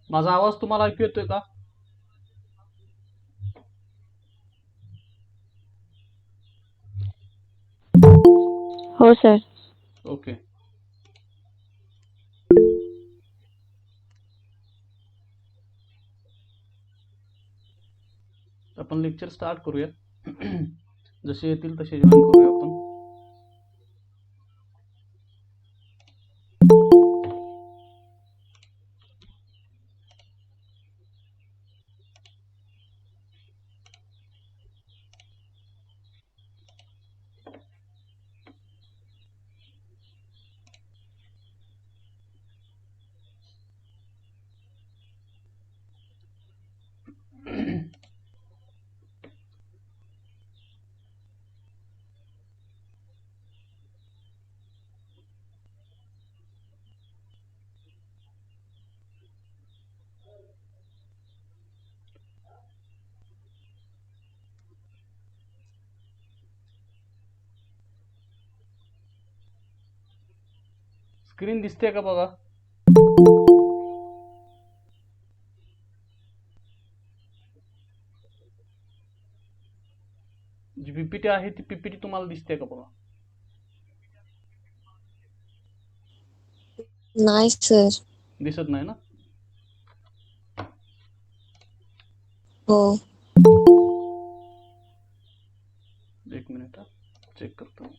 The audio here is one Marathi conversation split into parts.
माझा आवाज तुम्हाला ऐकू येतोय का? हो सर. ओके. आपण लेक्चर स्टार्ट करूया. जसे येतील तसे जॉईन करूया आपण. स्क्रीन दिसते का बघा? जी पीपीटी आहे ती पीपीटी तुम्हाला दिसते का बघा? नाही सर. दिसत नाही ना? हो. एक मिनिट चेक करतो.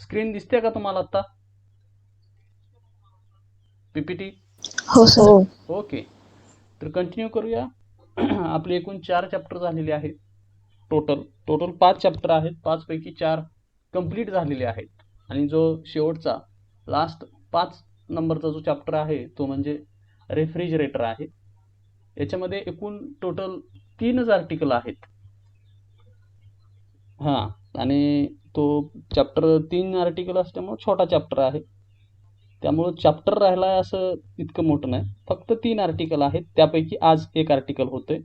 स्क्रीन दिसते का तुम्हाला आता? पीपीटी? हो सर. ओके. तर कंटिन्यू करूया. आपले एकूण 4 चॅप्टर झालेले आहेत. टोटल 5 चॅप्टर आहेत. 5 पैकी 4 कंप्लीट झालेले आहेत. आणि जो शेवटचा लास्ट 5 नंबरचा जो चॅप्टर आहे तो म्हणजे रेफ्रिजरेटर आहे. याच्यामध्ये एकूण टोटल 3च आर्टिकल आहेत. हां, आणि तो चॅप्टर 3 आर्टिकल असल्यामुळे छोटा चॅप्टर आहे. त्यामुळं चॅप्टर राहिला आहे असं इतकं मोठं नाही. फक्त 3 आर्टिकल आहेत. त्यापैकी आज एक आर्टिकल होतंय.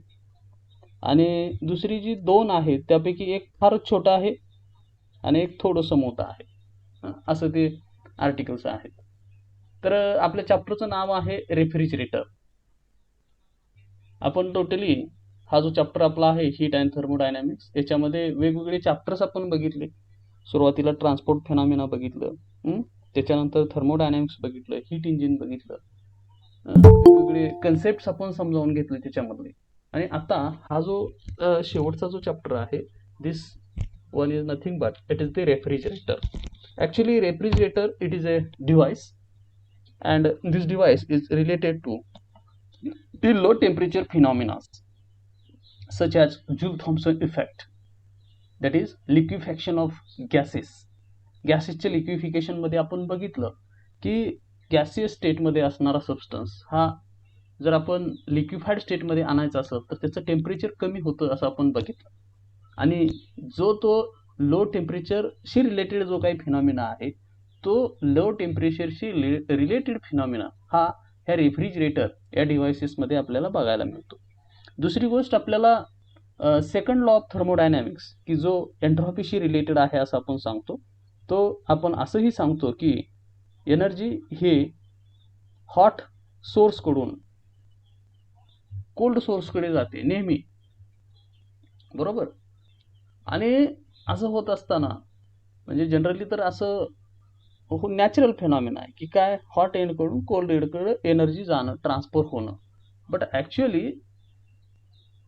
आणि दुसरी जी 2 आहेत त्यापैकी एक फारच छोटा आहे आणि एक थोडंसं मोठं आहे. असं ते आर्टिकल्स आहेत. तर आपल्या चॅप्टरचं नाव आहे रेफ्रिजरेटर. आपण टोटली हा जो चॅप्टर आपला आहे हीट अँड थर्मोडायनॅमिक्स, याच्यामध्ये वेगवेगळे चॅप्टर्स आपण बघितले. सुरुवातीला ट्रान्सपोर्ट फेनॉमिना बघितलं, त्याच्यानंतर थर्मोडायनॅमिक्स बघितलं, हीट इंजिन बघितलं, वेगवेगळे कन्सेप्ट आपण समजावून घेतले त्याच्यामधले. आणि आता हा जो शेवटचा जो चॅप्टर आहे, this one is nothing but it is the refrigerator. Actually refrigerator it is a device and this device is related to the low temperature phenomena such as Joule-Thomson effect, that is liquefaction of gases. गॅसेसचे लिक्विफिकेशन मध्ये आपण बघितलं की गॅसियस स्टेटमध्ये असणारा सबस्टन्स हा जर आपण लिक्विफाईड स्टेटमध्ये आणायचा असेल तर त्याचं टेम्परेचर कमी होतं असं आपण बघितलं. आणि जो तो लो टेम्परेचरशी रिलेटेड जो काही फिनॉमिना आहे तो लो टेम्परेचरशी रिलेटेड फिनॉमिना हा ह्या रेफ्रिजरेटर या डिव्हाइसेसमध्ये आपल्याला बघायला मिळतो. दुसरी गोष्ट आपल्याला सेकंड लॉ ऑफ थर्मोडायनॅमिक्स की जो एन्ट्रॉपीशी रिलेटेड आहे असं आपण सांगतो. तो आपण असंही सांगतो की एनर्जी हे हॉट सोर्सकडून कोल्ड सोर्सकडे जाते नेहमी, बरोबर. आणि असं होत असताना म्हणजे जनरली तर असं नॅचरल फेनॉमिना आहे की काय, हॉट एंडकडून कोल्ड एंडकडे एनर्जी जाणं, ट्रान्सफर होणं. But actually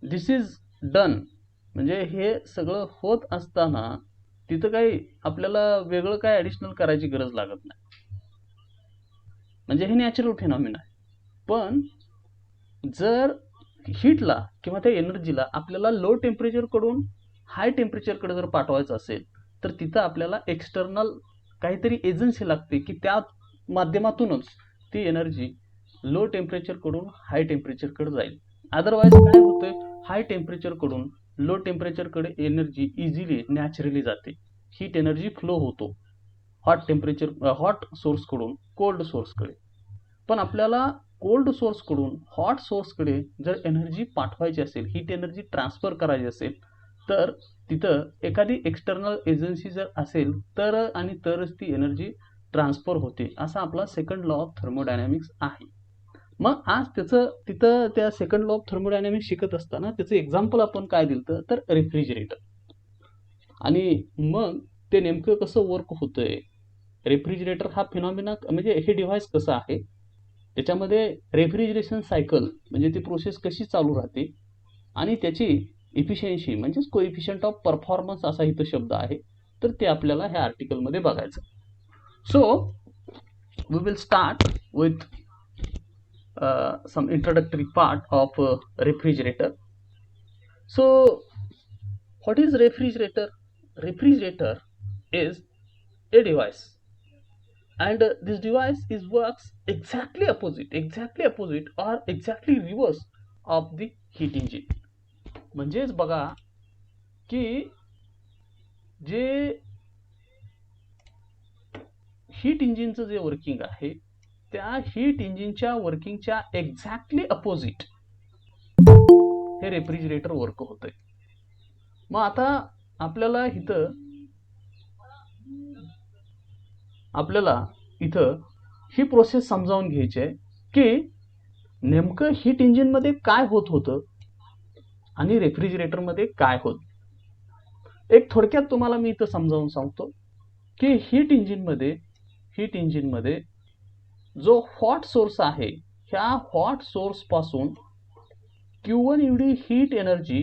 this is done, म्हणजे हे सगळं होत असताना तिथं काही आपल्याला वेगळं काय ॲडिशनल करायची गरज लागत नाही. म्हणजे हे नॅचरल फेनॉमिना आहे. पण जर हीटला किंवा त्या एनर्जीला आपल्याला लो टेम्परेचरकडून हाय टेम्परेचरकडे जर पाठवायचं असेल तर तिथं आपल्याला एक्सटर्नल काहीतरी एजन्सी लागते की त्या माध्यमातूनच ती एनर्जी लो टेम्परेचरकडून हाय टेम्परेचरकडे जाईल. अदरवाईज काय होतं, हाय टेम्परेचरकडून लो टेम्परेचरकडे एनर्जी इझिली नॅचरली जाते, हीट एनर्जी फ्लो होतो हॉट सोर्सकडून कोल्ड सोर्सकडे. पण आपल्याला कोल्ड सोर्सकडून हॉट सोर्सकडे जर एनर्जी पाठवायची असेल, हीट एनर्जी ट्रान्सफर करायची असेल, तर तिथं एखादी एक्सटर्नल एजन्सी जर असेल तरच ती एनर्जी ट्रान्सफर होते. असा आपला सेकंड लॉ ऑफ थर्मोडायनॅमिक्स आहे. मग आज तिथं त्या सेकंड लॉ ऑफ थर्मोडायनॅमिक्स शिकत असताना त्याचं एक्झाम्पल आपण काय दिलं तर रेफ्रिजरेटर. आणि मग ते नेमकं कसं वर्क होतंय, रेफ्रिजरेटर हा फिनॉमिना म्हणजे हे डिव्हाइस कसं आहे, त्याच्यामध्ये रेफ्रिजरेशन सायकल म्हणजे ती प्रोसेस कशी चालू राहते आणि त्याची इफिशियन्सी म्हणजेच कोइफिशियंट ऑफ परफॉर्मन्स असा इथं शब्द आहे, तर ते आपल्याला ह्या आर्टिकलमध्ये बघायचं. So we will start with some introductory part of refrigerator. So what is refrigerator? Refrigerator is a device, and this device works exactly opposite or exactly reverse of the heat engine. म्हणजेच बघा की जे हीट इंजिनचं जे वर्किंग आहे त्या हीट इंजिनच्या वर्किंगच्या एक्झॅक्टली अपोजिट हे रेफ्रिजरेटर वर्क होतंय. मग आता आपल्याला इथं ही प्रोसेस समजावून घ्यायची आहे की नेमकं हीट इंजिनमध्ये काय होत होतं आणि रेफ्रिजरेटरमध्ये काय होत. एक थोडक्यात तुम्हाला मी इथं समजावून सांगतो की हीट इंजिनमध्ये जो हॉट सोर्स आहे, ह्या हॉट सोर्स पासून Q1 एवढी हीट एनर्जी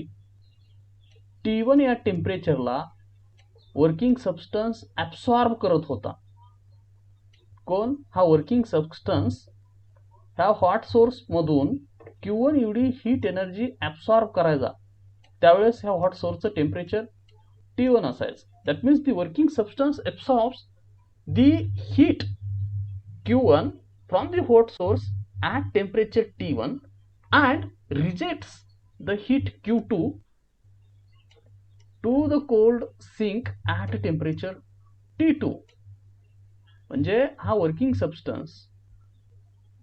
T1 या टेम्परेचरला वर्किंग सबस्टन्स ॲब्सॉर्ब करत होता. कोण? हा वर्किंग सबस्टन्स ह्या हॉट सोर्स मधून Q1 एवढी हीट एनर्जी ॲब्सॉर्ब करायचा. त्यावेळेस ह्या हॉट सोर्सचं टेम्परेचर T1 असायचं. That means the working substance absorbs the heat Q1 from the hot source at temperature T1 and rejects the heat Q2 to the cold sink at temperature T2. म्हणजे हा वर्किंग सबस्टन्स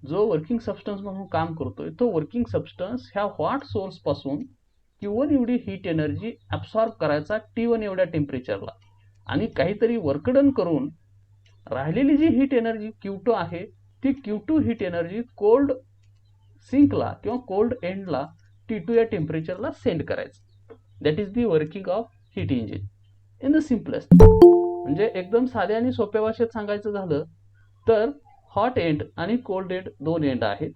जो वर्किंग सबस्टन्स म्हणून काम करतोय तो वर्किंग सबस्टन्स ह्या हॉट सोर्स पासून Q1 एवढी हीट एनर्जी ॲब्सॉर्ब करायचा T1 एवढ्या टेम्परेचरला आणि काहीतरी वर्कडन करून राहिलेली जी हीट एनर्जी Q2 आहे ती Q2 हीट एनर्जी कोल्ड सिंकला किंवा कोल्ड एंडला T2 या टेम्परेचरला सेंड करायचं. That is the working of heat engine in the simplest. म्हणजे एकदम साध्या आणि सोप्या भाषेत सांगायचं झालं तर हॉट एंड आणि कोल्ड एंड दोन एंड आहेत.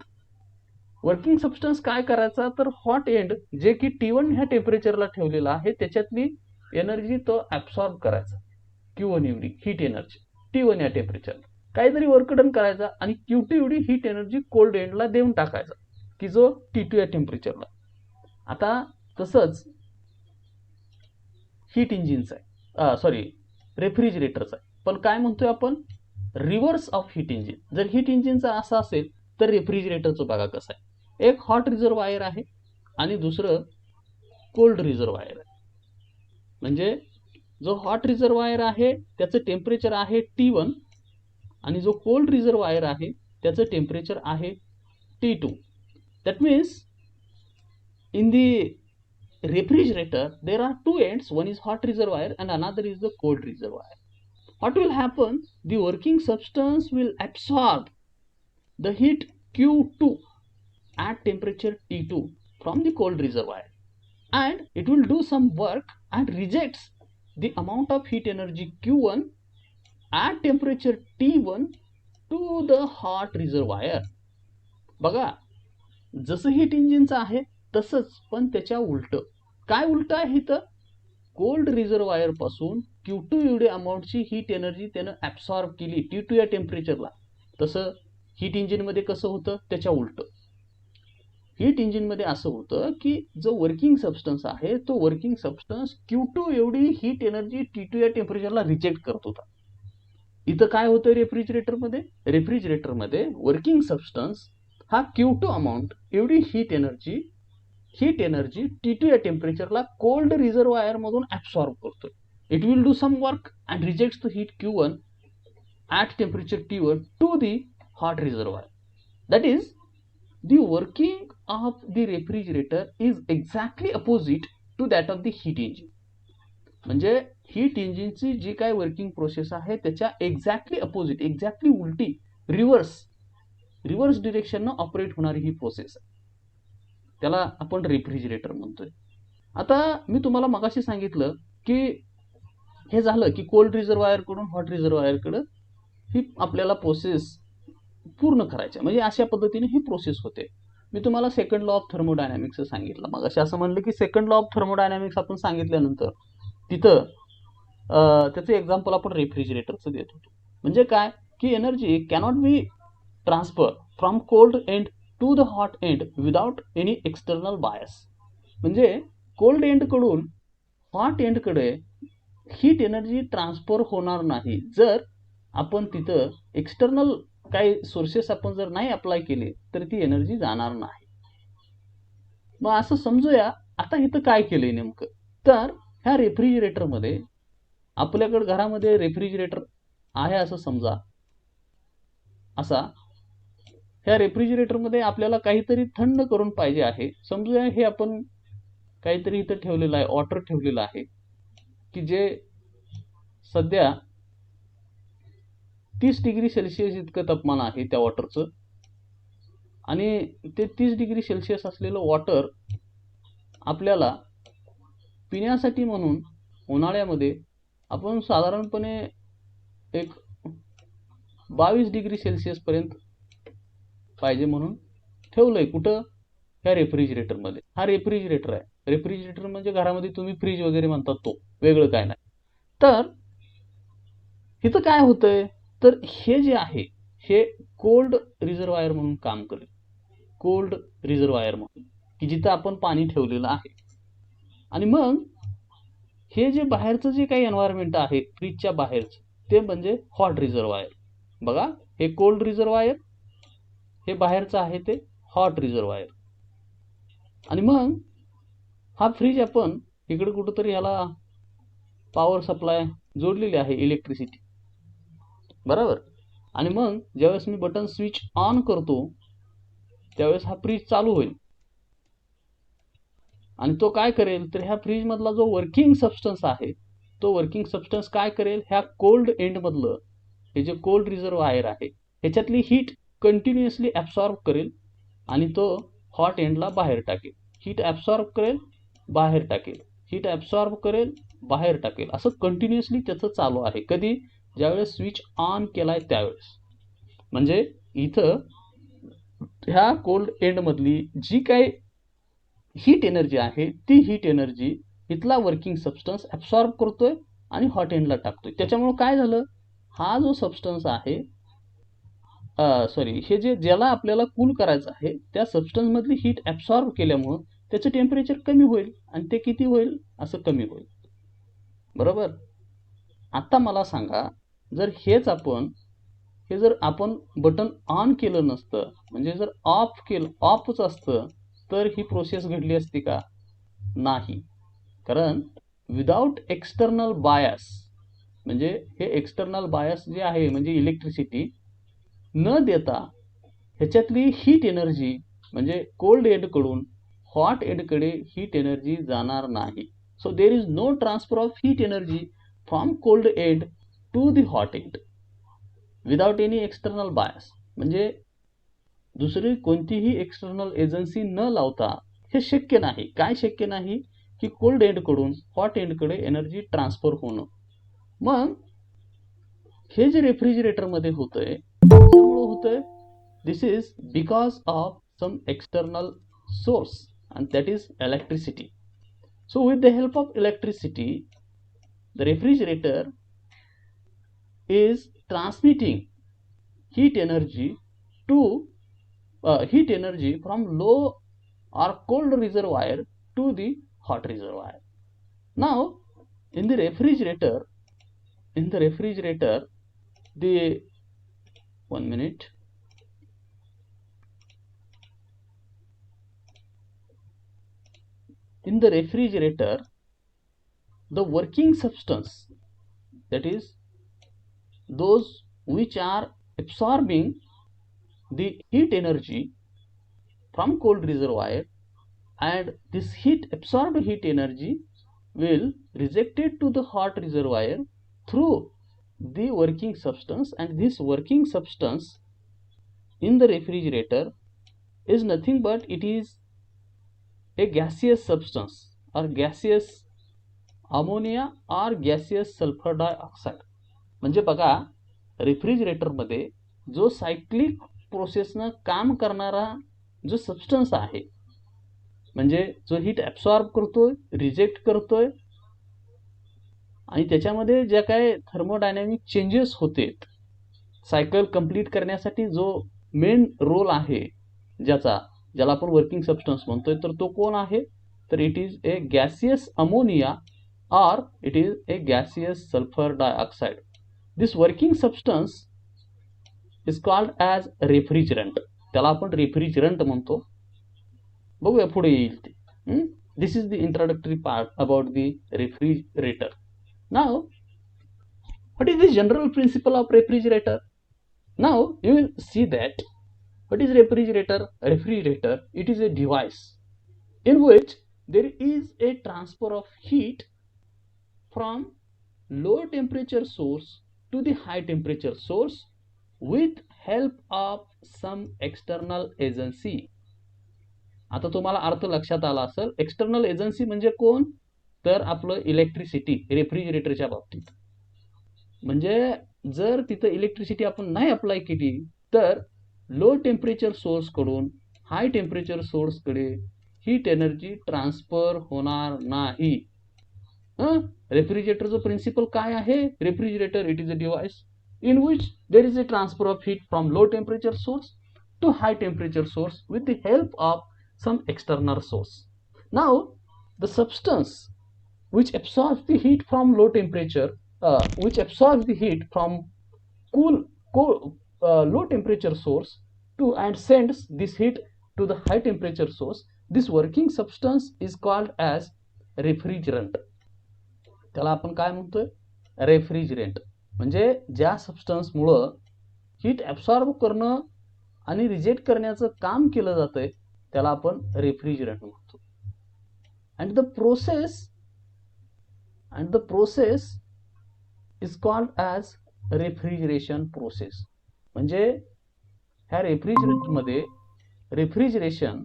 वर्किंग सबस्टन्स काय करायचा तर हॉट एंड जे की T1 ह्या टेम्परेचरला ठेवलेला आहे त्याच्यातली एनर्जी तो ॲब्सॉर्ब करायचा, Q1 एवढी हीट एनर्जी T1 या टेम्परेचरला काहीतरी वर्क डन करायचा आणि Q2 एवढी हीट एनर्जी कोल्ड एंडला देऊन टाकायचा की जो T2 या टेम्परेचरला. आता तसंच हीट इंजिनचं आहे, रेफ्रिजरेटरचं आहे. पण काय म्हणतोय आपण, रिव्हर्स ऑफ हीट इंजिन. जर हीट इंजिनचं असं असेल तर रेफ्रिजरेटरचं बघा कसं आहे. एक हॉट रिझर्वायर आहे आणि दुसरं कोल्ड रिझर्वायर आहे. म्हणजे जो हॉट रिझर्वायर आहे त्याचं टेम्परेचर आहे T1 आणि जो कोल्ड रिझर्वायर आहे त्याचं टेम्परेचर आहे T2. That means in the refrigerator there are two ends, one is hot reservoir and another is the cold reservoir. What will happen, the working substance will absorb the heat Q2 at temperature T2 from the cold reservoir and it will do some work and rejects the amount of heat energy Q1 at temperature T1 to the hot reservoir. बघा, जसं हीट इंजिनचं आहे तसंच, पण त्याच्या उलट. काय उलट आहे तर कोल्ड रिझर्वायर पासून Q2 एवढी अमाऊंटची हीट एनर्जी त्यानं ॲब्सॉर्ब केली T2 या टेम्परेचरला. तसं हीट इंजिनमध्ये कसं होतं, त्याच्या उलट. हीट इंजिनमध्ये असं होतं की जो वर्किंग सबस्टन्स आहे तो वर्किंग सबस्टन्स Q2 एवढी हीट एनर्जी T2 या टेम्परेचरला रिजेक्ट करत होता. इथं काय होतं रेफ्रिजरेटरमध्ये वर्किंग सबस्टन्स हा Q2 अमाऊंट एवढी हीट एनर्जी T2 या टेम्परेचरला कोल्ड रिझर्वायर मधून ॲब्सॉर्ब करतोय. It will do some work and rejects the heat Q1 at temperature T1 to the hot reservoir. That is the working of the refrigerator is exactly opposite to that of the heat engine. म्हणजे हीट इंजिनची जी काय वर्किंग प्रोसेस आहे त्याच्या एक्झॅक्टली अपोजिट, एक्झॅक्टली उलटी, रिव्हर्स डिरेक्शननं ऑपरेट होणारी ही प्रोसेस आहे. त्याला आपण रेफ्रिजरेटर म्हणतोय. आता मी तुम्हाला मगाशी सांगितलं की हे झालं की कोल्ड रिझर्वायरकडून हॉट रिझर्वायरकडं ही आपल्याला प्रोसेस पूर्ण करायच्या, म्हणजे अशा पद्धतीने ही प्रोसेस होते. मी तुम्हाला सेकंड लॉ ऑफ थर्मोडायनॅमिक्स सांगितलं. मग असं म्हणलं की सेकंड लॉ ऑफ थर्मोडायनॅमिक्स आपण सांगितल्यानंतर तिथं त्याचं एक्झाम्पल आपण रेफ्रिजरेटरचं देत होतो. म्हणजे काय की energy cannot be transfer from cold end to the hot end without any external bias. म्हणजे कोल्ड एंडकडून हॉट एंडकडे हीट एनर्जी ट्रान्सफर होणार नाही जर आपण तिथं एक्सटर्नल काही सोर्सेस आपण जर नाही अप्लाय केले तर ती एनर्जी जाणार नाही. मग असं समजूया आता इथं काय केलंय नेमकं. तर ह्या रेफ्रिजरेटरमध्ये आपल्याकडे घरामध्ये रेफ्रिजरेटर आहे असं समजा. ह्या रेफ्रिजरेटरमध्ये आपल्याला काहीतरी थंड करून पाहिजे आहे. समजूया हे आपण काहीतरी इथं ठेवलेलं आहे, वॉटर ठेवलेलं आहे की जे सध्या 30 डिग्री सेल्सिअस इतकं तापमान आहे त्या वॉटरचं. आणि ते 30 डिग्री सेल्सिअस असलेलं वॉटर आपल्याला पिण्यासाठी म्हणून उन्हाळ्यामध्ये आपण साधारणपणे एक 22 डिग्री सेल्सिअस पर्यंत पाहिजे म्हणून ठेवलंय. कुठं? ह्या रेफ्रिजरेटरमध्ये. हा रेफ्रिजरेटर आहे. रेफ्रिजरेटर म्हणजे घरामध्ये तुम्ही फ्रीज वगैरे म्हणतात तो, वेगळं काय नाही. तर इथं काय होतंय तर हे जे आहे हे कोल्ड रिझर्वायर म्हणून काम करेल. कोल्ड रिझर्वायर म्हणून की जिथं आपण पाणी ठेवलेलं आहे. आणि मग हे जे बाहेरचं जे काही एन्व्हायरमेंट आहे फ्रीजच्या बाहेरचं ते म्हणजे हॉट रिझर्वायर. बघा, हे कोल्ड रिझर्वायर, हे बाहेरचं आहे ते हॉट रिझर्वायर. आणि मग हा फ्रीज आपण इकडे कुठंतरी ह्याला पॉवर सप्लाय जोडलेली आहे, इलेक्ट्रिसिटी, बरोबर. आणि मग ज्यावेळेस मी बटन स्विच ऑन करतो त्यावेळेस हा फ्रीज चालू होईल. आणि तो काय करेल तर ह्या फ्रीज मधला जो वर्किंग सबस्टन्स आहे तो वर्किंग सबस्टन्स काय करेल, ह्या कोल्ड एंड मधलं हे जे कोल्ड रिझर्वायर आहे ह्याच्यातली हीट कंटिन्युअसली ॲब्सॉर्ब करेल आणि तो हॉट एंडला बाहेर टाकेल. हीट ॲब्सॉर्ब करेल, बाहेर टाकेल, हीट ॲब्सॉर्ब करेल, बाहेर टाकेल. असं कंटिन्युअसली त्याचं चालू आहे. कधी? ज्यावेळेस स्विच ऑन केलाय त्यावेळेस. म्हणजे इथं ह्या कोल्ड एंड मधली जी काही हीट एनर्जी आहे ती हीट एनर्जी इथला वर्किंग सबस्टन्स ॲब्सॉर्ब करतोय आणि हॉट एंडला टाकतोय. त्याच्यामुळे काय झालं, हा जो सबस्टन्स आहे हे जे ज्याला आपल्याला कूल करायचं आहे त्या सबस्टन्स मधली हीट ॲब्सॉर्ब केल्यामुळं त्याचं टेम्परेचर कमी होईल. आणि ते किती होईल? असं कमी होईल, बरोबर. आता मला सांगा, जर जर आपण बटन ऑन केलं नसतं, म्हणजे जर ऑफच असतं तर ही प्रोसेस घडली असती का? नाही. कारण विदाउट एक्सटर्नल बायस, म्हणजे हे एक्सटर्नल बायस जे आहे म्हणजे इलेक्ट्रिसिटी न देता ह्याच्यातली हीट एनर्जी म्हणजे कोल्ड एंडकडून हॉट एंडकडे हीट एनर्जी जाणार नाही. So there is no transfer of heat energy from cold end to the hot end without any external bias. म्हणजे दुसरी कोणतीही एक्सटर्नल एजन्सी न लावता हे शक्य नाही. काय शक्य नाही? की कोल्ड एंडकडून हॉट एंडकडे एनर्जी ट्रान्सफर होणं. मग हे जे रेफ्रिजरेटरमध्ये होतंय त्यामुळं होतंय, this is because of some external source and that is electricity. So with the help of electricity, the refrigerator is transmitting heat energy from low or cold reservoir to the hot reservoir. Now in the refrigerator, the one minute, in the refrigerator, the working substance, that is those which are absorbing the heat energy from cold reservoir, and this absorbed heat energy will rejected to the hot reservoir through the working substance, and this working substance in the refrigerator is nothing but it is a gaseous substance or gaseous ammonia or gaseous sulfur dioxide. म्हणजे बघा, रेफ्रिजरेटरमध्ये जो सायक्लिक प्रोसेसनं काम करणारा जो सबस्टन्स आहे, म्हणजे जो हीट ॲब्सॉर्ब करतोय, रिजेक्ट करतोय, आणि त्याच्यामध्ये ज्या काय थर्मोडायनॅमिक चेंजेस होतेत, सायकल कंप्लीट करण्यासाठी जो मेन रोल आहे ज्याला आपण वर्किंग सबस्टन्स म्हणतोय, तर तो कोण आहे, तर it is a gaseous ammonia or it is a gaseous sulfur dioxide. This working substance is called as refrigerant. त्याला आपण रेफ्रिजरंट म्हणतो. बघूया पुढे येईल ते. This is the introductory part about the refrigerator. Now, what is the general principle of refrigerator? Now, you will see that what is refrigerator? Refrigerator, it is a device in which there is a transfer of heat from low temperature source to the high temperature source with help of some external agency. आता तुम्हाला अर्थ लक्षात आला असेल. एक्सटर्नल एजन्सी म्हणजे कोण, तर आपलं इलेक्ट्रिसिटी रेफ्रिजरेटरच्या बाबतीत. म्हणजे जर तिथं इलेक्ट्रिसिटी आपण नाही अप्लाय केली तर लो टेम्परेचर सोर्सकडून high temperature सोर्सकडे heat energy transfer होणार नाही. रेफ्रिजरेटरचं प्रिन्सिपल काय आहे? Refrigerator, it is a device in which there is a transfer of heat from low temperature source to high temperature source with the help of some external source. Now the substance which absorbs the heat from low temperature, which absorbs the heat from low temperature source to and sends this heat to the high temperature source, this working substance is called as refrigerant. त्याला आपण काय म्हणतोय? रेफ्रिजरेंट. म्हणजे ज्या सबस्टन्समुळं हीट ॲब्सॉर्ब करणं आणि रिजेक्ट करण्याचं काम केलं जातंय त्याला आपण रेफ्रिजरंट म्हणतो. And the process is called as refrigeration process. म्हणजे ह्या रेफ्रिजरेटमध्ये रेफ्रिजरेशन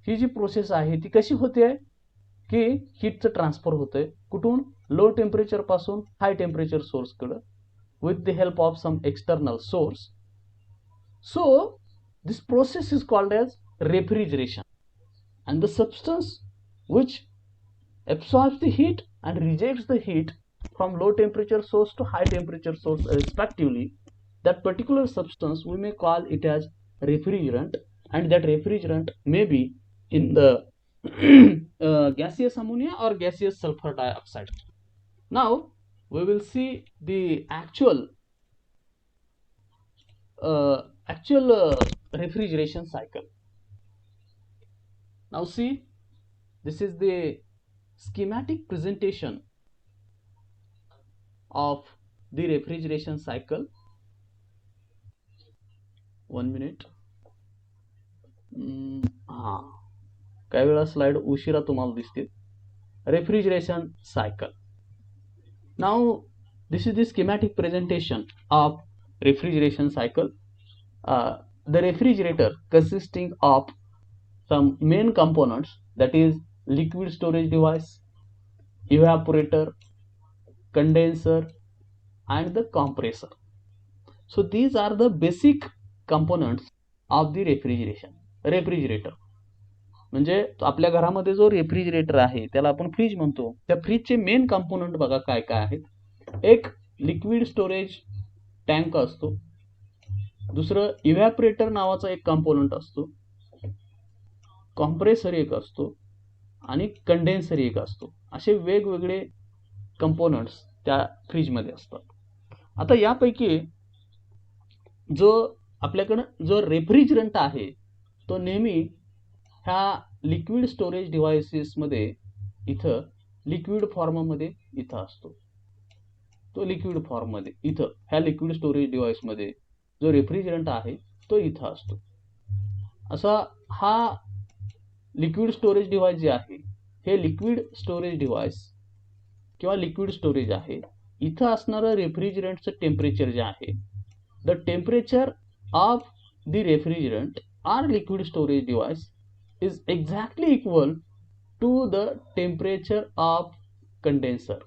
ही जी प्रोसेस आहे ती कशी होते की हीटचं ट्रान्सफर होतंय कुठून, लो टेम्परेचर पासून हाय टेम्परेचर सोर्सकडं with the help of some external source. So this process is called as refrigeration, and the substance which absorbs the heat and rejects the heat from low temperature source to high temperature source respectively, that particular substance we may call it as refrigerant, and that refrigerant may be in the gaseous ammonia or gaseous sulfur dioxide. Now we will see the actual refrigeration cycle. Now see, this is the schematic presentation of the refrigeration cycle. 1 minute. काही वेळा स्लाइड उशिरा तुम्हाला दिसतील. Refrigeration cycle. Now this is the schematic presentation of refrigeration cycle. The refrigerator consisting of some main components, that is liquid storage device, evaporator, condenser, and the compressor. So these are the basic components of the refrigerator. म्हणजे आपल्या घरामध्ये जो रेफ्रिजरेटर आहे त्याला आपण फ्रीज म्हणतो. त्या फ्रीजचे मेन कंपोनंट बघा काय काय आहेत. एक लिक्विड स्टोरेज टँक असतो, दुसरं इव्हॅपोरेटर नावाचा एक कंपोनंट असतो, कॉम्प्रेसर एक असतो आणि कंडेन्सर एक असतो. असे वेगवेगळे कंपोनंट्स त्या फ्रीजमध्ये असतात. आता यापैकी जो आपल्याकडं जो रेफ्रिजरंट आहे तो नेहमी ह्या लिक्विड स्टोरेज डिव्हाइसेसमध्ये इथं लिक्विड फॉर्ममध्ये इथं असतो. तो लिक्विड फॉर्ममध्ये इथं ह्या लिक्विड स्टोरेज डिव्हाइसमध्ये जो रेफ्रिजरंट आहे तो इथं असतो. असा हा लिक्विड स्टोरेज डिव्हाइस जे आहे हे लिक्विड स्टोरेज डिव्हाइस किंवा लिक्विड स्टोरेज आहे. इथं असणारं रेफ्रिजरंटचं टेम्परेचर जे आहे, the temperature of the refrigerant or liquid storage device is exactly equal to the temperature of condenser.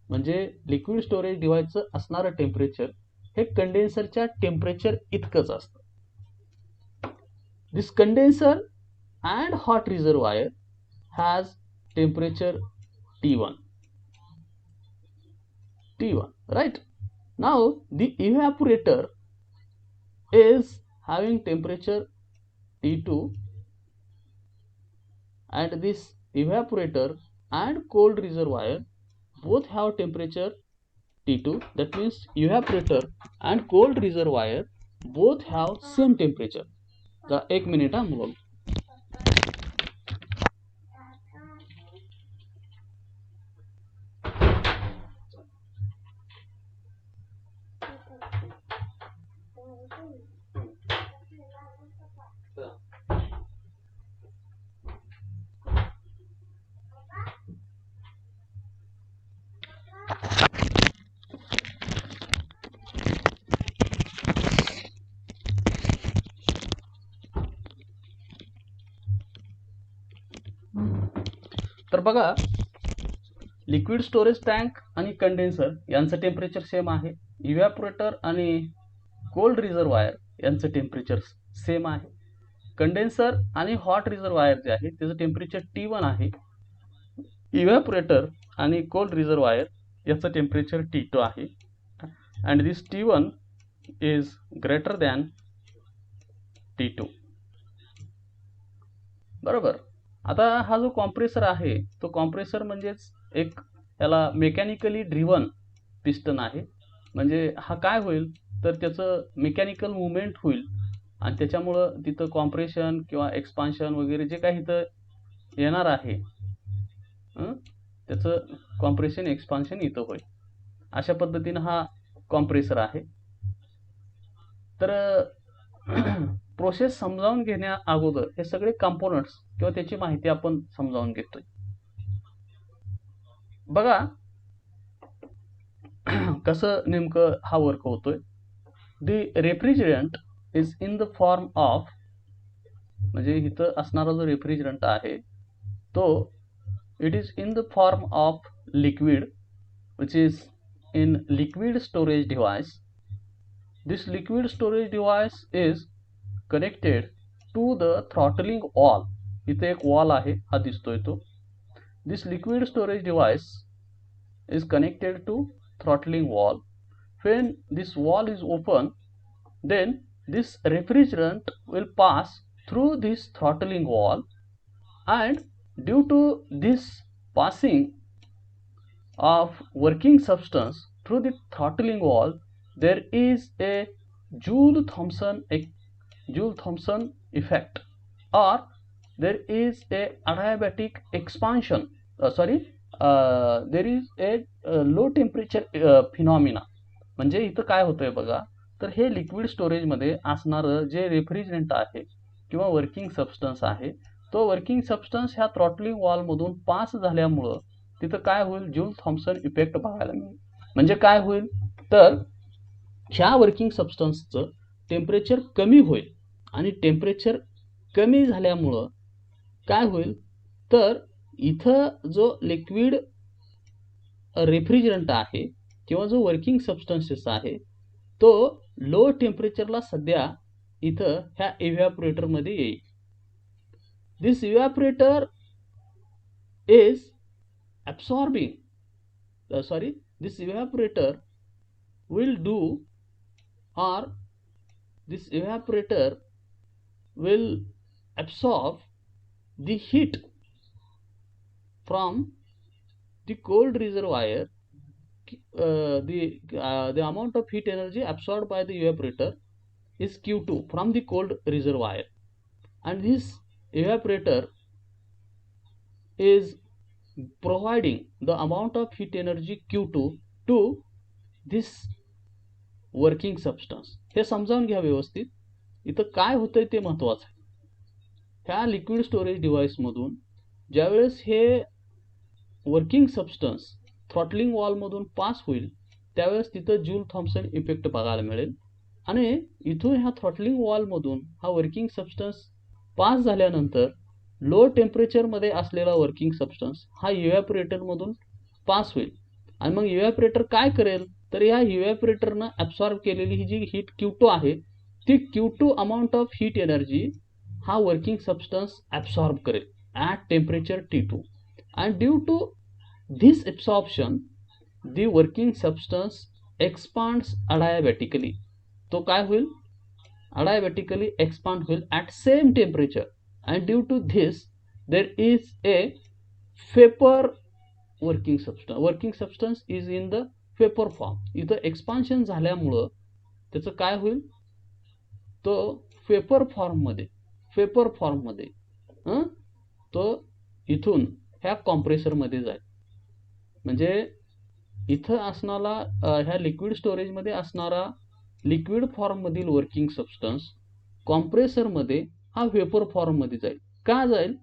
म्हणजे लिक्विड स्टोरेज डिव्हाइसचं असणारं टेम्परेचर हे कंडेन्सरच्या टेम्परेचर इतकंच असतं. दिस condenser and hot reservoir has temperature T1, right? Now the evaporator is having temperature T2, and this evaporator and cold reservoir both have temperature T2. That means evaporator and cold reservoir both have same temperature. The 1 minute मुलं. तर बघा, लिक्विड स्टोरेज टँक आणि कंडेन्सर यांचं टेम्परेचर सेम आहे. इव्हॅपोरेटर आणि कोल्ड रिझर्वायर यांचं टेम्परेचर सेम आहे. कंडेन्सर आणि हॉट रिझर्वायर जे आहे त्याचं टेम्परेचर T1 आहे. इव्हॅपोरेटर आणि कोल्ड रिझर्वायर याचं टेम्परेचर T2 आहे. And this T1 is greater than T2. बरोबर. आता हा जो कॉम्प्रेसर आहे तो कॉम्प्रेसर म्हणजेच एक याला मेकॅनिकली ड्रिव्हन पिस्टन आहे. म्हणजे हा काय होईल तर त्याचं मेकॅनिकल मुवमेंट होईल आणि त्याच्यामुळं तिथं कॉम्प्रेशन किंवा एक्सपान्शन वगैरे जे काही इथं येणार आहे त्याचं कॉम्प्रेशन एक्सपान्शन इथं होईल. अशा पद्धतीनं हा कॉम्प्रेसर आहे. तर प्रोसेस समजावून घेण्या अगोदर हे सगळे कंपोनंट्स किंवा त्याची माहिती आपण समजावून घेतोय. बघा कसं नेमकं हा वर्क होतोय. The refrigerant is in the form of, म्हणजे इथं असणारा जो रेफ्रिजरंट आहे तो it is in the form of liquid which is in liquid storage device. This liquid storage device is connected to the throttling valve. इथे एक वॉल आहे, हा दिसतोय तो. This liquid storage device is connected to throttling wall. When this wall is open, then this refrigerant will pass through this throttling wall, and due to this passing of working substance through the throttling wall, there is a Joule-Thomson effect, or there is a adiabatic expansion. There is a low temperature phenomena. म्हणजे इथं काय होतंय बघा, तर हे लिक्विड स्टोरेजमध्ये असणारं जे रेफ्रिजरंट आहे किंवा वर्किंग सबस्टन्स आहे तो वर्किंग सबस्टन्स ह्या थ्रॉटलिंग वॉलमधून पास झाल्यामुळं तिथं काय होईल, जूल थॉम्सन इफेक्ट बघायला मिळेल. म्हणजे काय होईल तर ह्या वर्किंग सबस्टन्सचं टेम्परेचर कमी होईल आणि टेम्परेचर कमी झाल्यामुळं काय होईल तर इथं जो लिक्विड रेफ्रिजरंट आहे किंवा जो वर्किंग सबस्टन्सेस आहे तो लो टेम्परेचरला सध्या इथं ह्या इव्हॅपोरेटरमध्ये येईल. दिस इव्हॅपोरेटर is absorbing this evaporator will do, or this evaporator will absorb the heat from the cold reservoir. The amount of heat energy absorbed by the evaporator is Q2 from the cold reservoir, and this evaporator is providing the amount of heat energy Q2 to this working substance. हे समजावून घ्या व्यवस्थित. इथं काय होतंय ते महत्त्वाचं आहे. ह्या लिक्विड स्टोरेज डिव्हाइस मधून ज्यावेळेस हे वर्किंग सबस्टन्स थ्रॉटलिंग वॉल मधून पास होईल त्यावेळेस तिथं जूल थॉम्सन इफेक्ट बघायला मिळेल, आणि इथून ह्या थ्रॉटलिंग वॉल मधून हा वर्किंग सबस्टन्स पास झाल्यानंतर लो टेम्परेचरमध्ये असलेला वर्किंग सबस्टन्स हा इव्हॅपोरेटरमधून पास होईल, आणि मग इव्हॅपोरेटर काय करेल तर या इव्हॅपोरेटरनं ॲब्सॉर्ब केलेली ही जी हीट Q2 आहे ती Q2 amount of heat energy हा वर्किंग सबस्टन्स ॲब्सॉर्ब करेल at temperature T2, and due to this absorption the working substance expands adiabatically. तो काय होईल adiabatically expand होईल at same temperature, and due to this there is a vapor working substance is in the vapor form. इथं एक्सपान्शन झाल्यामुळं त्याचं काय होईल तो वेपर फॉर्ममध्ये तो इथून ह्या कॉम्प्रेसरमध्ये जाईल. म्हणजे इथं असणारा ह्या लिक्विड स्टोरेजमध्ये असणारा लिक्विड फॉर्ममधील वर्किंग सबस्टन्स कॉम्प्रेसरमध्ये हा वेपर फॉर्ममध्ये जाईल. का जाईल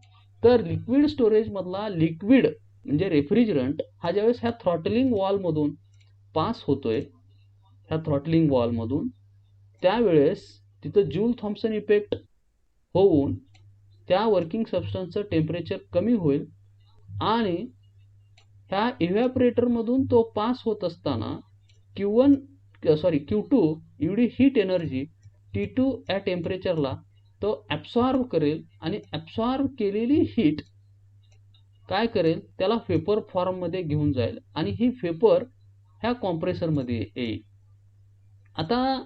तर लिक्विड स्टोरेजमधला लिक्विड म्हणजे रेफ्रिजरंट हा ज्यावेळेस ह्या थ्रॉटलिंग वॉलमधून पास होतोय ह्या थ्रॉटलिंग वॉलमधून त्यावेळेस तिथं जूल थॉम्सन इफेक्ट होऊन त्या वर्किंग सबस्टन्सचं टेम्परेचर कमी होईल, आणि ह्या इव्हॅपोरेटरमधून तो पास होत असताना Q2 एवढी हीट एनर्जी T2 या टेम्परेचरला तो ॲब्सॉर्ब करेल, आणि ॲब्सॉर्ब केलेली हीट काय करेल त्याला वेपर फॉर्ममध्ये घेऊन जाईल, आणि ही वेपर ह्या कॉम्प्रेसरमध्ये येईल. आता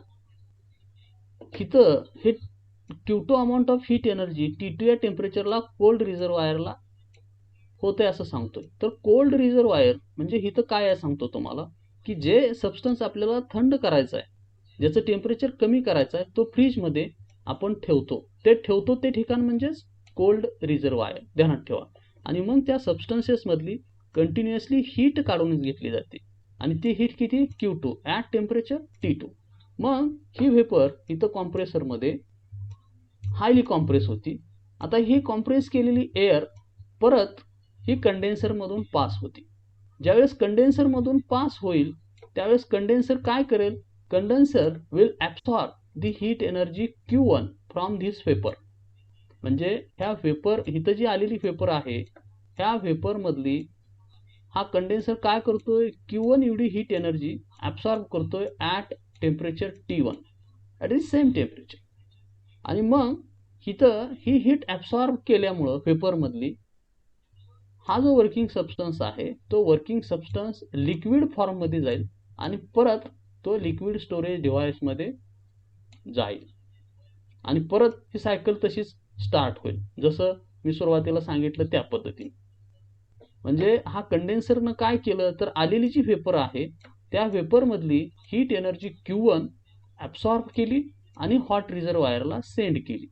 इथं हे Q2 amount of heat energy T2 या टेम्परेचरला कोल्ड रिझर्वायरला होते असं सांगतोय. तर कोल्ड रिझर्वायर म्हणजे इथं काय आहे सांगतो तुम्हाला, की जे सबस्टन्स आपल्याला थंड करायचं आहे, ज्याचं टेम्परेचर कमी करायचं आहे, तो फ्रीजमध्ये आपण ठेवतो ते ठिकाण म्हणजेच कोल्ड रिझर्वायर, ध्यानात ठेवा. आणि मग त्या सबस्टन्सेसमधली कंटिन्युअसली हीट काढून घेतली जाते, आणि ती हीट किती Q2 ॲट टेम्परेचर T2. मग ही वेपर इथं कॉम्प्रेसरमध्ये हायली कॉम्प्रेस होती. आता ही कॉम्प्रेस केलेली एअर परत ही कंडेन्सरमधून पास होती. ज्यावेळेस कंडेन्सरमधून पास होईल त्यावेळेस कंडेन्सर काय करेल, condenser will absorb the heat energy Q1 from this vapour. म्हणजे ह्या वेपर इथं जी आलेली वेपर आहे ह्या वेपरमधली हा कंडेन्सर काय करतोय Q1 एवढी हीट एनर्जी ॲब्सॉर्ब करतोय at temperature T1 at the same temperature. आणि मग इथं ही हीट ॲब्सॉर्ब केल्यामुळं वेपरमधली हा जो वर्किंग सबस्टन्स आहे तो वर्किंग सबस्टन्स लिक्विड फॉर्ममध्ये जाईल, आणि परत तो लिक्विड स्टोरेज डिव्हाइसमध्ये जाईल, आणि परत ही सायकल तशीच स्टार्ट होईल जसं मी सुरुवातीला सांगितलं त्या पद्धतीने. म्हणजे हा कंडेन्सरनं काय केलं तर आलेली जी वेपर आहे त्या वेपरमधली हीट एनर्जी Q1 ॲब्सॉर्ब केली आणि हॉट रिझर्वायरला सेंड केली.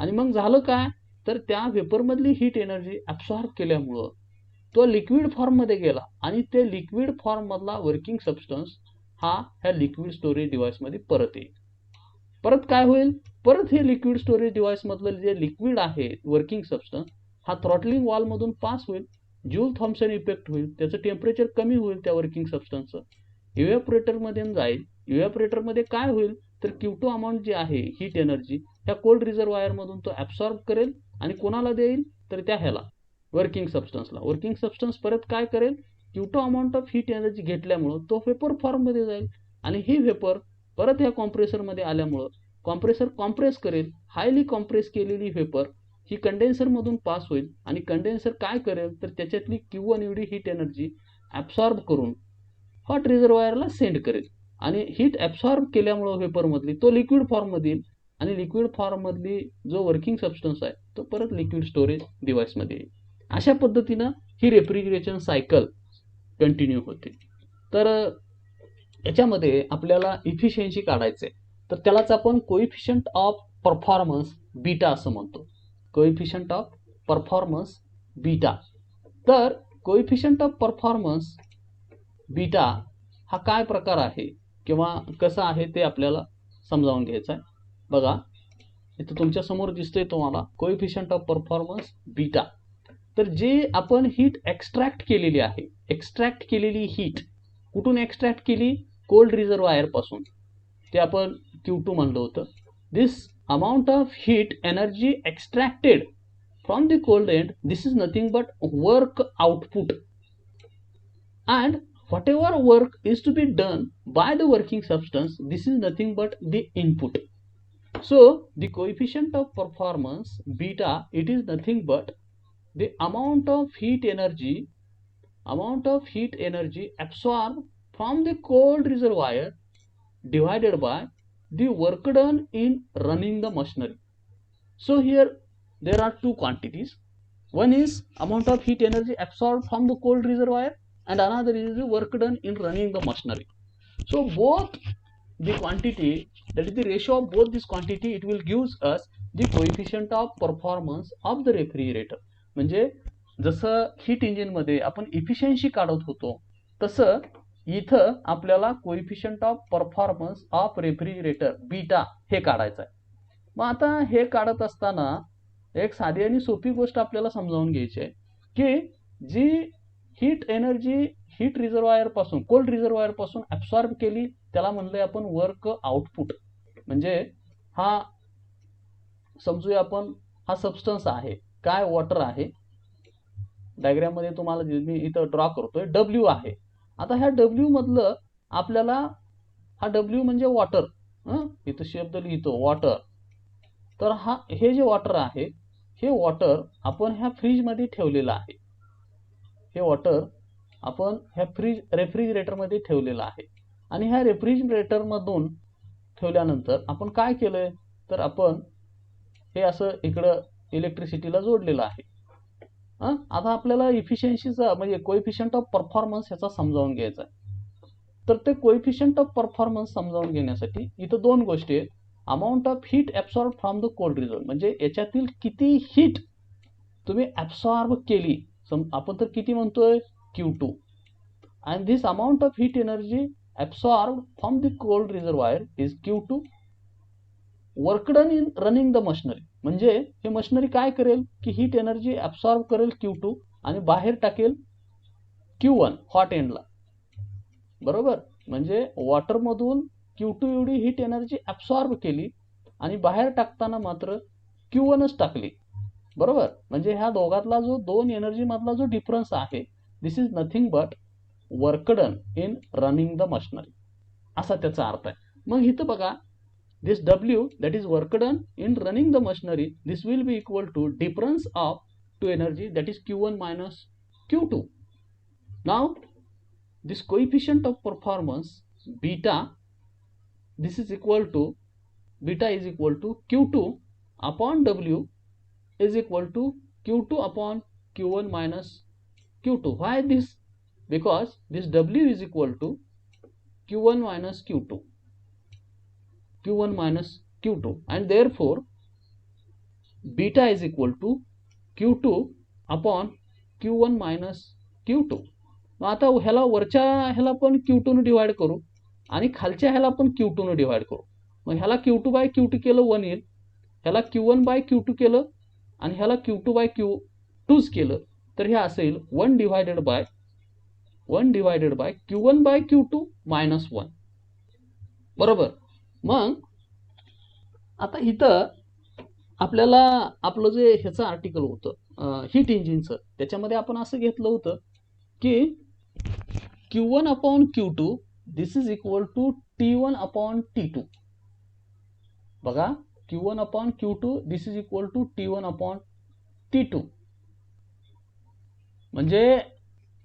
आणि मग झालं काय तर त्या वेपरमधली हीट एनर्जी ॲब्सॉर्ब केल्यामुळं तो लिक्विड फॉर्ममध्ये गेला, आणि ते लिक्विड फॉर्ममधला वर्किंग सबस्टन्स हा ह्या लिक्विड स्टोरेज डिव्हाइसमध्ये परत येईल. परत काय होईल, परत हे लिक्विड स्टोरेज डिव्हाइसमधलं जे लिक्विड आहे वर्किंग सबस्टन्स हा थ्रॉटलिंग वॉलमधून पास होईल, जूल थॉम्सन इफेक्ट होईल, त्याचं टेम्परेचर कमी होईल त्या वर्किंग सबस्टन्सचं, इव्हॅपोरेटरमध्ये जाईल. इव्हॅपोरेटरमध्ये काय होईल तर Q2 अमाऊंट जी आहे हीट एनर्जी ह्या कोल्ड रिझर्वायरमधून तो ॲब्सॉर्ब करेल, आणि कोणाला देईल तर त्या ह्याला वर्किंग सबस्टन्सला. वर्किंग सबस्टन्स परत काय करेल Q2 amount of heat energy घेतल्यामुळं तो व्हेपर फॉर्ममध्ये जाईल आणि ही व्हेपर परत ह्या कॉम्प्रेसरमध्ये आल्यामुळं कॉम्प्रेसर कॉम्प्रेस करेल. हायली कॉम्प्रेस केलेली व्हेपर ही कंडेन्सरमधून पास होईल आणि कंडेन्सर काय करेल तर त्याच्यातली Q1 एवढी हीट एनर्जी ॲब्सॉर्ब करून हॉट रिझर्वायरला सेंड करेल आणि हीट ॲब्सॉर्ब केल्यामुळं व्हेपरमधली तो लिक्विड फॉर्ममध्ये येईल आणि लिक्विड फॉर्ममधली जो वर्किंग सबस्टन्स आहे तो परत लिक्विड स्टोरेज डिव्हाइसमध्ये येईल. अशा पद्धतीनं ही रेफ्रिजरेशन सायकल कंटिन्यू होते. तर याच्यामध्ये आपल्याला इफिशियन्सी काढायचं आहे तर त्यालाच आपण कोइफिशियंट ऑफ परफॉर्मन्स बीटा असं म्हणतो. Coefficient of performance beta. तर कोइफिशियंट ऑफ परफॉर्मन्स बीटा हा काय प्रकार आहे किंवा कसा आहे ते आपल्याला समजावून घ्यायचं आहे. बघा इथं तुमच्या समोर दिसतंय तुम्हाला कोइफिशियंट ऑफ परफॉर्मन्स बीटा. तर जे आपण हीट एक्स्ट्रॅक्ट केलेली आहे, एक्स्ट्रॅक्ट केलेली हीट कुठून एक्स्ट्रॅक्ट केली? कोल्ड रिझर्वायर पासून. ते आपण Q2 म्हणलं होतं. This amount of heat energy extracted from the cold end, this is nothing but work output and whatever work is to be done by the working substance, this is nothing but the input. So the coefficient of performance beta, it is nothing but the amount of heat energy absorbed from the cold reservoir divided by the work done in running the machinery. So here there are two quantities. One is amount of heat energy absorbed from the cold reservoir and another is the work done in running the machinery. So both the quantity, that is the ratio of both this quantity, it will gives us the coefficient of performance of the refrigerator. म्हणजे जसं हीट इंजिन मध्ये आपण इफिशियन्सी काढत होतो तसं इथं आपल्याला coefficient of performance of refrigerator beta हे काढायचं आहे. मग आता हे काढत असताना एक साधी आणि सोपी गोष्ट आपल्याला समजावून घ्यायची आहे की जी हीट एनर्जी हीट रिझर्वायर पासून कोल्ड रिझर्वायर पासून ॲब्सॉर्ब केली त्याला म्हणलंय आपण वर्क आउटपुट. म्हणजे हा समजूया आपण हा सबस्टन्स आहे काय, वॉटर आहे. डायग्राम मध्ये तुम्हाला मी इथं ड्रॉ करतोय W आहे. आता ह्या W मधलं आपल्याला हा W म्हणजे वॉटर, इथं शब्द लिहितो वॉटर. तर हे जे वॉटर आहे हे वॉटर आपण ह्या फ्रीज मध्ये ठेवलेलं आहे. हे वॉटर आपण ह्या रेफ्रिजरेटर मध्ये ठेवलेलं आहे आणि ह्या रेफ्रिजरेटर मधून ठेवल्यानंतर आपण काय केलंय तर आपण हे असं इकडं इलेक्ट्रिसिटीला जोडलेलं आहे. आता आपल्याला इफिशियन्सीचा म्हणजे कोइफिशियंट ऑफ परफॉर्मन्स ह्याचा समजावून घ्यायचा आहे. तर ते कोइफिशियंट ऑफ परफॉर्मन्स समजावून घेण्यासाठी इथं दोन गोष्टी आहेत. Amount of heat absorb from the cold reserve, म्हणजे याच्यातील किती हीट तुम्ही ॲब्सॉर्ब केली, आपण तर किती म्हणतोय Q2, and this amount of heat energy absorbed from the cold reservoir is Q2. work done in running the machinery, म्हणजे हे मशिनरी काय करेल की हीट एनर्जी ॲब्सॉर्ब करेल Q2 आणि बाहेर टाकेल Q1 हॉट एंडला. बरोबर, म्हणजे वॉटर मधून Q2 एवढी हीट एनर्जी ॲब्सॉर्ब केली आणि बाहेर टाकताना मात्र Q1च टाकली. बरोबर, म्हणजे ह्या दोघातला जो दोन एनर्जी मधला जो डिफरन्स आहे, this is nothing but work done in running the machinery, असा त्याचा अर्थ आहे. मग इथं बघा, this W, that is work done in running the machinery, this will be equal to difference of two energy, that is Q1 minus Q2. Now this coefficient of performance beta, this is equal to Q2 upon W is equal to Q2 upon Q1 minus Q2. Why this? Because this W is equal to Q1 minus Q2, and therefore beta is equal to Q2 upon Q1 minus Q2. मग आता ह्याला वरच्या ह्याला पण Q2 ने डिवाइड करू आणि खालच्या ह्याला पण Q2 ने डिवाइड करू. मग ह्याला Q2 बाय Q2 केलं 1 येईल, ह्याला Q1 बाय Q2 केलं आणि ह्याला Q2 बाय Q2 केलं तर हे असेल 1 divided by Q1 bye Q2 minus 1. बरोबर. मग आता इथं आपल्याला आपलं जे ह्याचं आर्टिकल होतं हीट इंजिनचं, त्याच्यामध्ये आपण असं घेतलं होतं की Q1 upon Q2 this is equal to T1 upon T2. बघा, Q1 upon Q2 this is equal to T1 upon T2. म्हणजे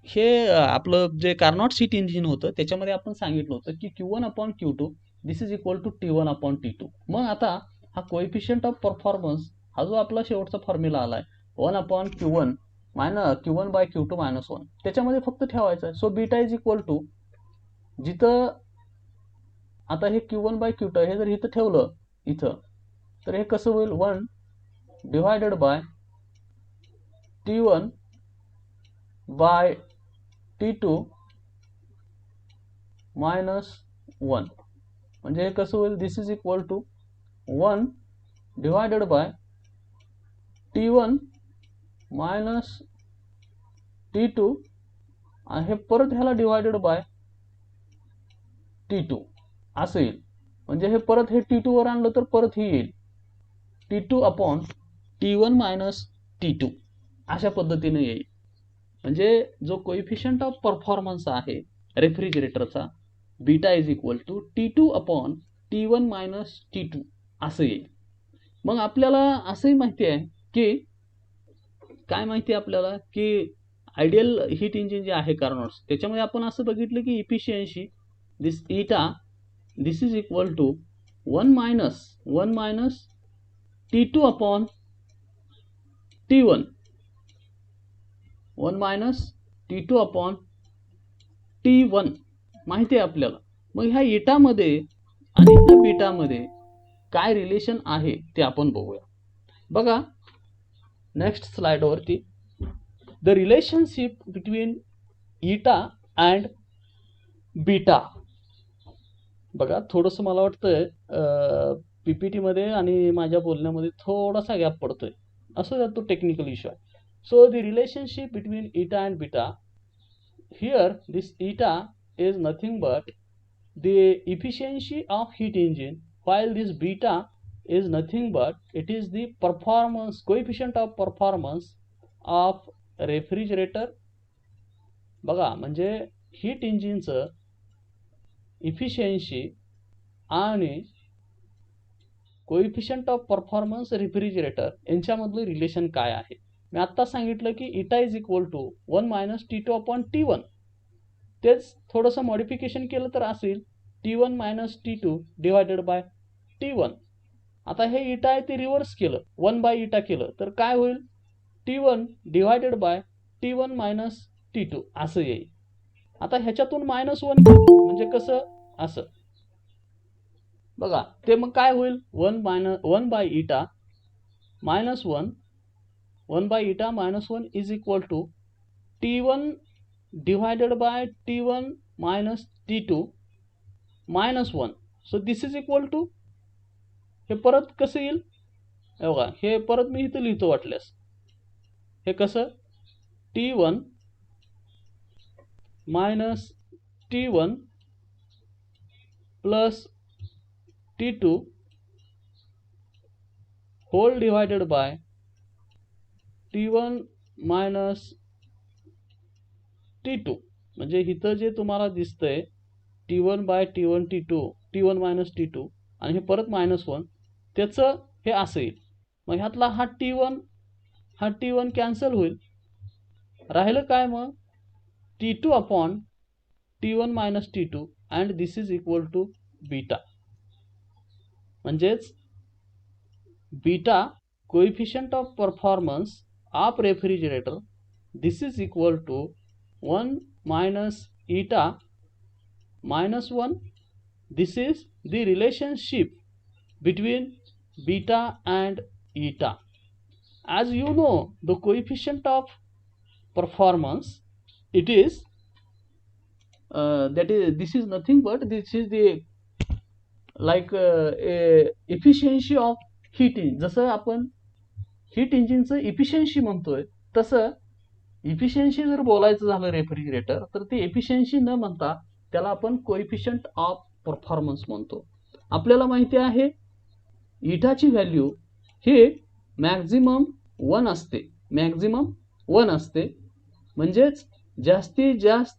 हे आपलं जे कार्नोट सीट इंजिन होतं त्याच्यामध्ये आपण सांगितलं होतं की Q1 upon Q2 this is equal to T1 upon T2. मग आता हा कोएफिशियंट ऑफ परफॉर्मन्स हा जो आपला शेवटचा फॉर्म्युला आलाय 1 upon Q1 Q1 by Q2 minus 1 त्याच्यामध्ये फक्त ठेवायचं आहे. So beta is equal to, जिथं आता हे Q1 by Q2 हे जर इथं ठेवलं इथं, तर हे कसं होईल 1 divided by T1 by T2 minus 1. म्हणजे हे कसं होईल, this is equal to 1 divided by T1 minus T2 आणि हे परत ह्याला डिवायडेड बाय T2 असं येईल. म्हणजे हे परत हे T2 वर आणलं तर परत हे येईल T2 upon T1 minus T2 अशा पद्धतीने येईल. म्हणजे जो कोएफिशियंट ऑफ परफॉर्मन्स आहे रेफ्रिजरेटरचा beta is equal to T2 upon T1 minus T2 असं येईल. मग आपल्याला असंही माहिती आहे की काय माहिती आहे आपल्याला की आयडियल हीट इंजिन जे आहे कार्नोट्स त्याच्यामध्ये आपण असं बघितलं की efficiency this eta this is equal to 1 minus T2 upon T1 1 minus T2 upon T1 माहिती आहे आपल्याला. मग ह्या इटामध्ये आणि ह्या बीटामध्ये काय रिलेशन आहे ते आपण बघूया. बघा नेक्स्ट स्लाइडवरती, द रिलेशनशिप बिटवीन इटा अँड बीटा. बघा थोडंसं मला वाटतंय PPT मध्ये आणि माझ्या बोलण्यामध्ये थोडासा गॅप पडतोय, असं तो टेक्निकल इश्यू आहे. सो द रिलेशनशिप बिटवीन इटा अँड बीटा, हिअर दिस इटा is nothing but the efficiency of heat engine, while this beta is nothing but it is the performance coefficient of performance of refrigerator. बघा म्हणजे हीट इंजिनचं इफिशियन्सी आणि कोएफिशियंट ऑफ परफॉर्मन्स रेफ्रिजरेटर यांच्यामधलं रिलेशन काय आहे. मी आत्ता सांगितलं की eta is equal to 1 minus T2 upon T1. तेच थोडंसं मॉडिफिकेशन केलं तर असेल T1 minus T2 divided by T1. आता हे इटा आहे ते रिव्हर्स केलं 1 बाय इटा केलं तर काय होईल T1 divided by T1 minus T2 असं येईल. आता ह्याच्यातून -1 म्हणजे कसं असं बघा, ते मग काय होईल 1 by eta minus 1 by eta minus 1 is equal to T1 divided by T1 minus T2 minus 1. So this is equal to, हे परत कसं येईल बघा, हे परत मी इथं लिहितो वाटल्यास, हे कसं T1 minus T1 plus T2 whole divided by T1 minus T2. म्हणजे इथं जे तुम्हाला दिसतंय T1 bye T1 T2 T1 minus T2 आणि हे परत -1 त्याचं हे असं येईल. मग ह्यातला हा T1 कॅन्सल होईल, राहिलं काय मग T2 upon T1 minus T2 and this is equal to beta. म्हणजेच beta coefficient of performance of refrigerator this is equal to 1 minus eta minus 1. This is the relationship between beta and eta. As you know, the coefficient of performance, it is this is nothing but this is the like efficiency of heat engine. जसं आपण हीट इंजिनचं इफिशियन्सी म्हणतोय तसं इफिशियन्सी जर बोलायचं झालं रेफ्रिजरेटर तर ती इफिशियन्सी न म्हणता त्याला आपण कोएफिशियंट ऑफ परफॉर्मन्स म्हणतो. आपल्याला माहिती आहे इटाची व्हॅल्यू ही मॅक्झिमम 1 असते, म्हणजेच जास्तीत जास्त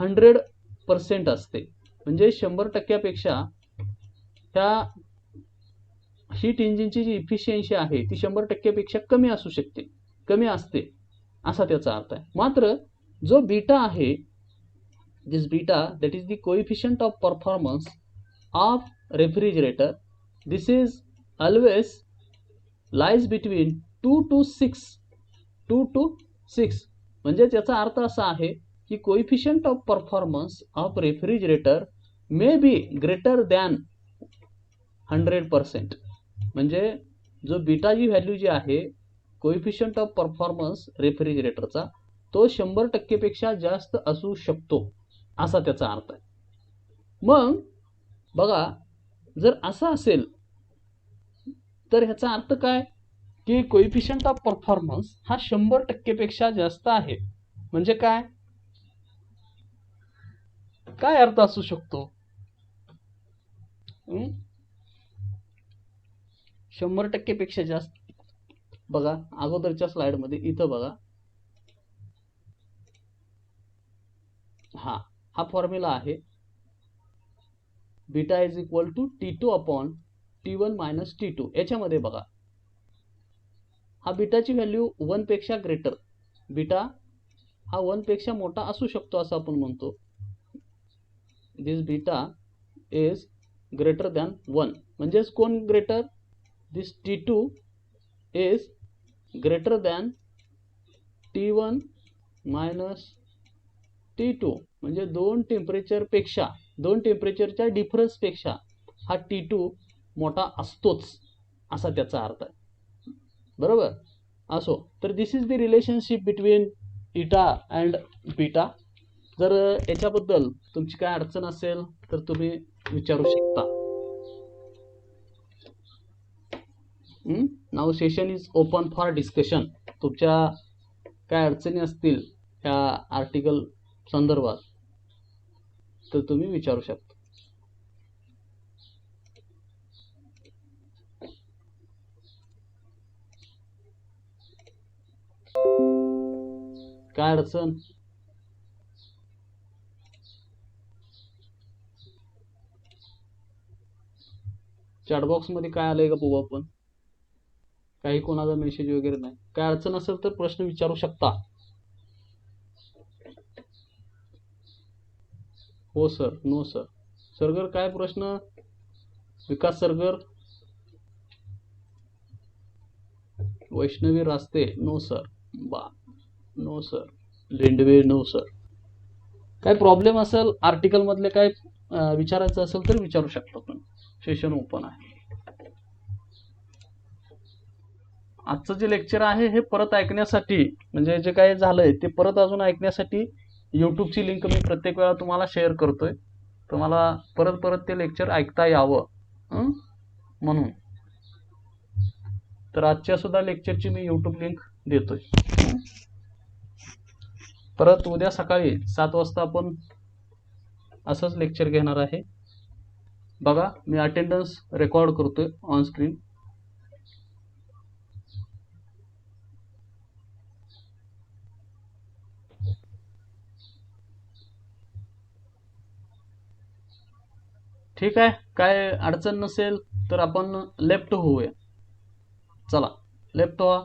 100% असते. म्हणजे 100%पेक्षा ह्या हीट इंजिनची जी इफिशियन्सी आहे ती 100%पेक्षा कमी असू शकते, कमी असते, असा त्याचा अर्थ आहे. मात्र जो बीटा आहे, this beta that is the coefficient of performance of refrigerator, this is always lies between 2 to 6. 2 to 6 म्हणजे त्याचा अर्थ असा आहे की coefficient of performance of refrigerator may be greater than 100%. म्हणजे जो बीटा जी व्हॅल्यू जी आहे कोएफिशियंट ऑफ परफॉर्मन्स रेफ्रिजरेटरचा, तो 100%पेक्षा जास्त असू शकतो, असा त्याचा अर्थ आहे. मग बघा, जर असं असेल तर ह्याचा अर्थ काय की कोएफिशियंट ऑफ परफॉर्मन्स हा 100%पेक्षा जास्त आहे. म्हणजे काय काय अर्थ असू शकतो? 100%पेक्षा जास्त. बघा अगोदरच्या स्लाइड मध्ये इथं बघा, हा फॉर्म्युला आहे beta is equal to T2 upon T1 minus T2. याच्यामध्ये बघा हा बीटाची व्हॅल्यू 1 पेक्षा ग्रेटर, बीटा हा 1 पेक्षा मोठा असू शकतो असं आपण म्हणतो. दिस बीटा इज ग्रेटर दॅन 1. म्हणजेच कोण greater? This T2 is greater than T1 minus T2. म्हणजे दोन टेम्परेचरच्या डिफरन्सपेक्षा हा T2 मोठा असतोच, असा त्याचा अर्थ आहे. बरोबर. असो, तर दिस इज द रिलेशनशिप बिटवीन इटा अँड बीटा. जर याच्याबद्दल तुमची काय अडचण असेल तर तुम्ही विचारू शकता. Now session is open for discussion. तुमच्या काय अडचणी असतील ह्या आर्टिकल संदर्भात तर तुम्ही विचारू शकता. काय अडचण? चॅटबॉक्स मध्ये काय आलंय का बघू आपण. काही कोणाचा मेसेज वगैरे नाही. काय अडचण असेल तर प्रश्न विचारू शकता. हो सर, नो सर. सरगर काय प्रश्न? Vikas Sargar, Vaishnavi Raste, no sir. No sir. Lendave, no sir. काय प्रॉब्लेम असेल आर्टिकल मधले काय विचारायचं असेल तर विचारू शकता तुम्ही. सेशन ओपन आहे. आजचं जे लेक्चर आहे हे परत ऐकण्यासाठी, म्हणजे जे काय झालंय ते परत अजून ऐकण्यासाठी यूट्यूबची लिंक मी प्रत्येक वेळा तुम्हाला शेअर करतोय. तुम्हाला परत परत ते लेक्चर ऐकता यावं म्हणून. तर आजच्या सुद्धा लेक्चरची मी यूट्यूब लिंक देतोय. परत उद्या सकाळी 7 वाजता आपण असंच लेक्चर घेणार आहे. बघा मी अटेंडन्स रेकॉर्ड करतोय ऑन स्क्रीन. ठीक आहे. काय अडचण नसेल तर आपण लेफ्ट होऊया. चला लेफ्ट व्हा.